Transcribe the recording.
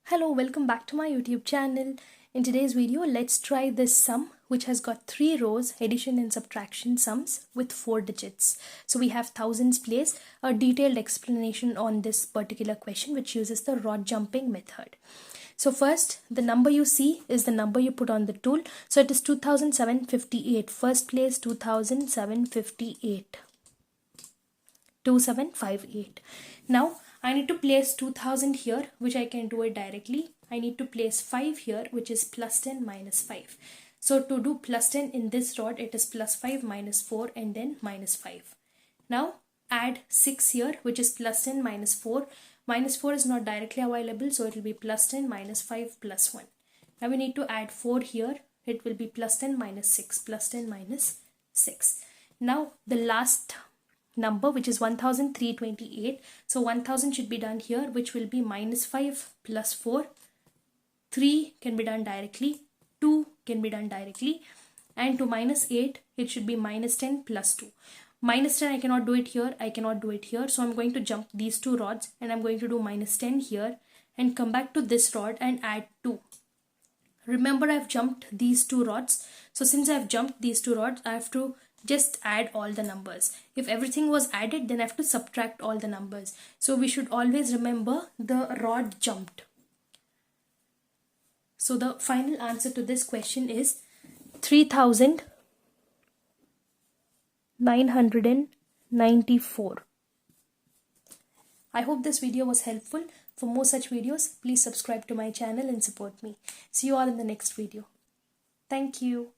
Hello, welcome back to my YouTube channel. In today's video, let's try this sum which has got 3 rows, addition and subtraction sums with 4 digits. So we have thousands place, a detailed explanation on this particular question which uses the rod jumping method. So first, the number you see is the number you put on the tool. So it is 2758. First place 2758. 2758. Now I need to place 2000 here, which I can do it directly. I need to place 5 here, which is plus 10 minus 5. So to do plus 10 in this rod, it is plus 5 minus 4 and then minus 5. Now add 6 here, which is plus 10 minus 4. Minus 4 is not directly available, so it will be plus 10 minus 5 plus 1. Now we need to add 4 here. It will be plus 10 minus 6, plus 10 minus 6. Now the last number, which is 1328. So 1000 should be done here, which will be minus 5 plus 4. 3 can be done directly. 2 can be done directly. And to minus 8, it should be minus 10 plus 2. Minus 10, I cannot do it here. I cannot do it here. So I'm going to jump these two rods and I'm going to do minus 10 here and come back to this rod and add 2. Remember, I've jumped these two rods. So since I've jumped these two rods, I have to just add all the numbers. If everything was added, then I have to subtract all the numbers. So we should always remember the rod jumped. So the final answer to this question is 3994. I hope this video was helpful. For more such videos, please subscribe to my channel and support me. See you all in the next video. Thank you.